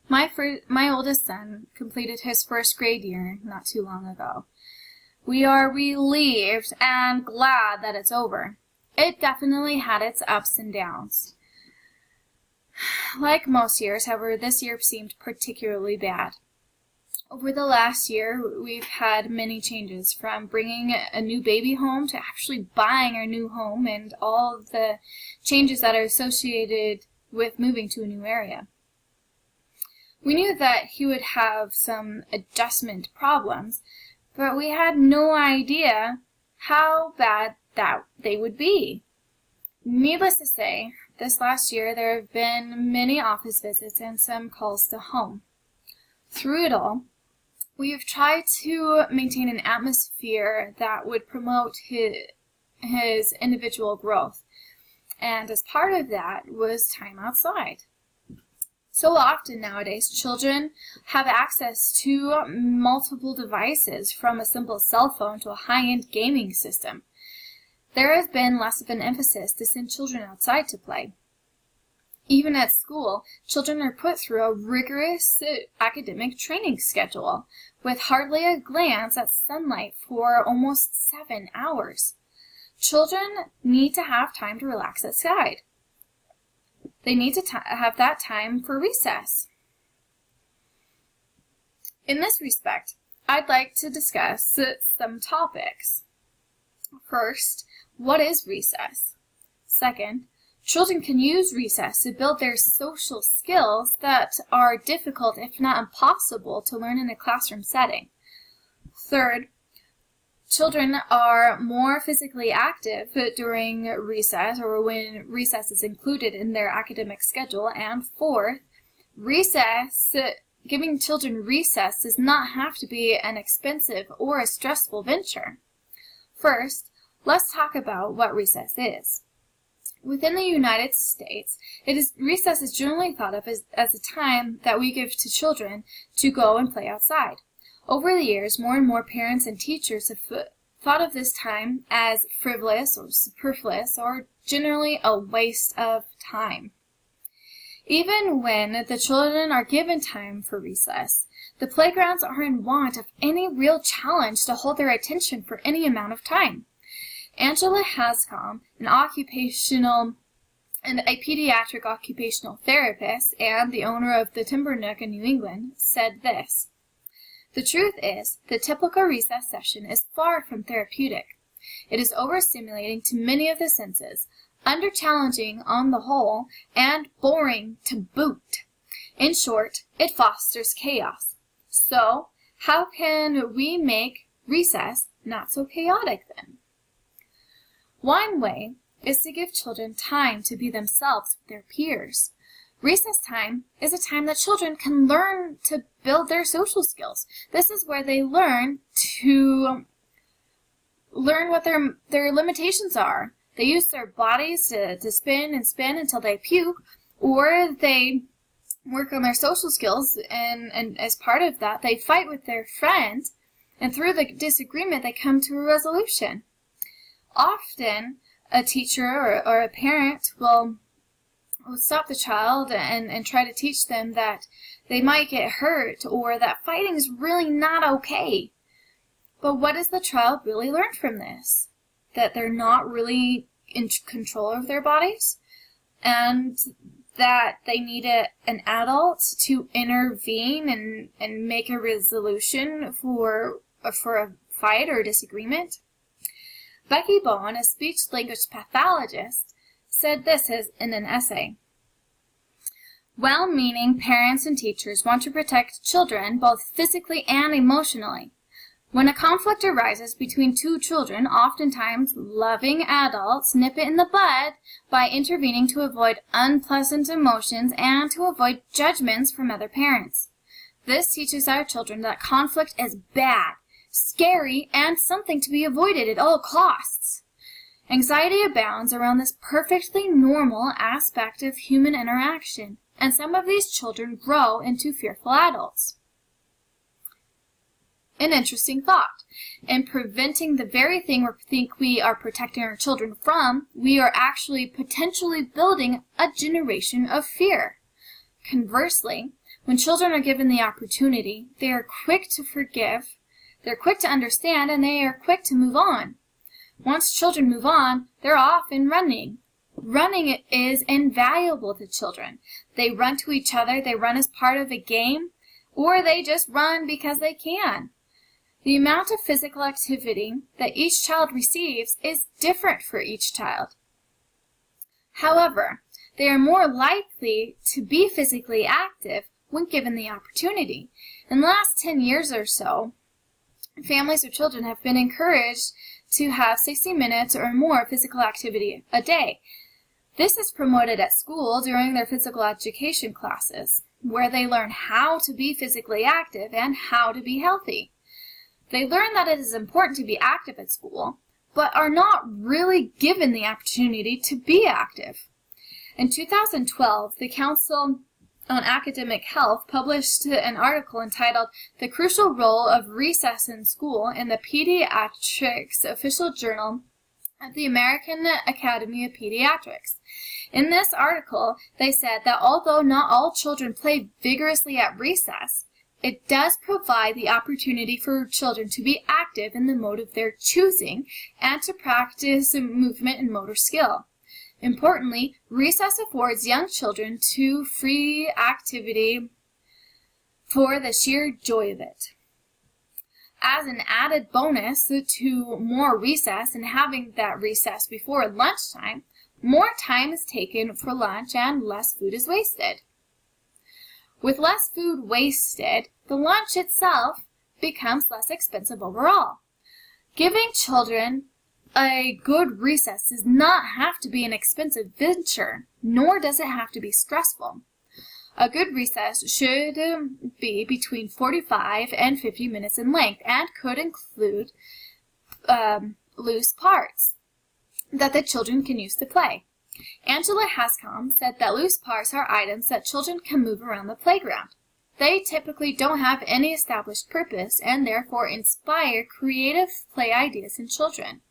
My oldest son completed his first grade year not too long ago. We are relieved and glad that it's over. It definitely had its ups and downs. Like most years, however, this year seemed particularly bad. Over the last year, we've had many changes, from bringing a new baby home to actually buying our new home and all of the changes that are associated with moving to a new area. We knew that he would have some adjustment problems, but we had no idea how bad that they would be. Needless to say, this last year there have been many office visits and some calls to home. Through it all, we have tried to maintain an atmosphere that would promote his individual growth, and as part of that was time outside. So often nowadays, children have access to multiple devices, from a simple cell phone to a high-end gaming system. There has been less of an emphasis to send children outside to play. Even at school, children are put through a rigorous academic training schedule, with hardly a glance at sunlight for almost 7 hours. Children need to have time to relax outside. They need to have that time for recess. In this respect, I'd like to discuss some topics. First, what is recess? Second, children can use recess to build their social skills that are difficult, if not impossible, to learn in a classroom setting. Third, children are more physically active during recess, or when recess is included in their academic schedule. And fourth, giving children recess does not have to be an expensive or a stressful venture. First, let's talk about what recess is. Within the United States, recess is generally thought of as a time that we give to children to go and play outside. Over the years, more and more parents and teachers have thought of this time as frivolous or superfluous, or generally a waste of time. Even when the children are given time for recess, the playgrounds are in want of any real challenge to hold their attention for any amount of time. Angela Hascom, a pediatric occupational therapist and the owner of the Timber Nook in New England, said this: "The truth is, the typical recess session is far from therapeutic. It is overstimulating to many of the senses, under-challenging on the whole, and boring to boot. In short, it fosters chaos. So, how can we make recess not so chaotic then?" One way is to give children time to be themselves with their peers. Recess time is a time that children can learn to build their social skills. This is where they learn what their limitations are. They use their bodies to spin and spin until they puke, or they work on their social skills, and as part of that, they fight with their friends, and through the disagreement, they come to a resolution. Often, a teacher or a parent will stop the child and try to teach them that they might get hurt, or that fighting is really not okay. But what does the child really learn from this? That they're not really in control of their bodies, and that they need an adult to intervene and make a resolution for a fight or disagreement. Becky Bowen, a speech-language pathologist, said this in an essay: "Well-meaning parents and teachers want to protect children both physically and emotionally. When a conflict arises between two children, oftentimes loving adults nip it in the bud by intervening to avoid unpleasant emotions and to avoid judgments from other parents. This teaches our children that conflict is bad, scary, and something to be avoided at all costs. Anxiety abounds around this perfectly normal aspect of human interaction, and some of these children grow into fearful adults." An interesting thought. In preventing the very thing we think we are protecting our children from, we are actually potentially building a generation of fear. Conversely, when children are given the opportunity, they are quick to forgive, they're quick to understand, and they are quick to move on. Once children move on, they're off and running. Running is invaluable to children. They run to each other, they run as part of a game, or they just run because they can. The amount of physical activity that each child receives is different for each child. However, they are more likely to be physically active when given the opportunity. In the last 10 years or so, families with children have been encouraged to have 60 minutes or more physical activity a day. This is promoted at school during their physical education classes, where they learn how to be physically active and how to be healthy. They learn that it is important to be active at school, but are not really given the opportunity to be active. In 2012, the Council on Academic Health published an article entitled "The Crucial Role of Recess in School" in the Pediatrics Official Journal of the American Academy of Pediatrics. In this article, they said that although not all children play vigorously at recess, it does provide the opportunity for children to be active in the mode of their choosing and to practice movement and motor skill. Importantly, recess affords young children to free activity for the sheer joy of it. As an added bonus to more recess and having that recess before lunchtime, more time is taken for lunch and less food is wasted. With less food wasted, the lunch itself becomes less expensive overall. Giving children a good recess does not have to be an expensive venture, nor does it have to be stressful. A good recess should be between 45 and 50 minutes in length and could include loose parts that the children can use to play. Angela Hascom said that loose parts are items that children can move around the playground. They typically don't have any established purpose and therefore inspire creative play ideas in children.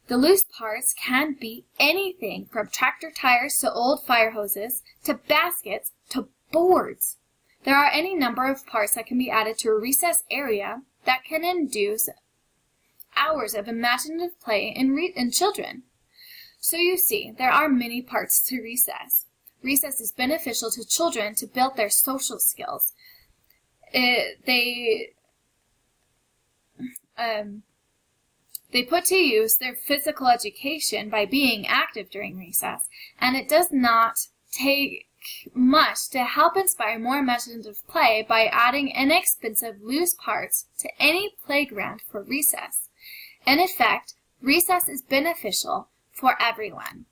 The loose parts can be anything from tractor tires to old fire hoses to baskets to boards. There are any number of parts that can be added to a recess area that can induce hours of imaginative play in children. So you see, there are many parts to recess. Recess is beneficial to children to build their social skills. They put to use their physical education by being active during recess, and it does not take much to help inspire more imaginative play by adding inexpensive loose parts to any playground for recess. In effect, recess is beneficial for everyone.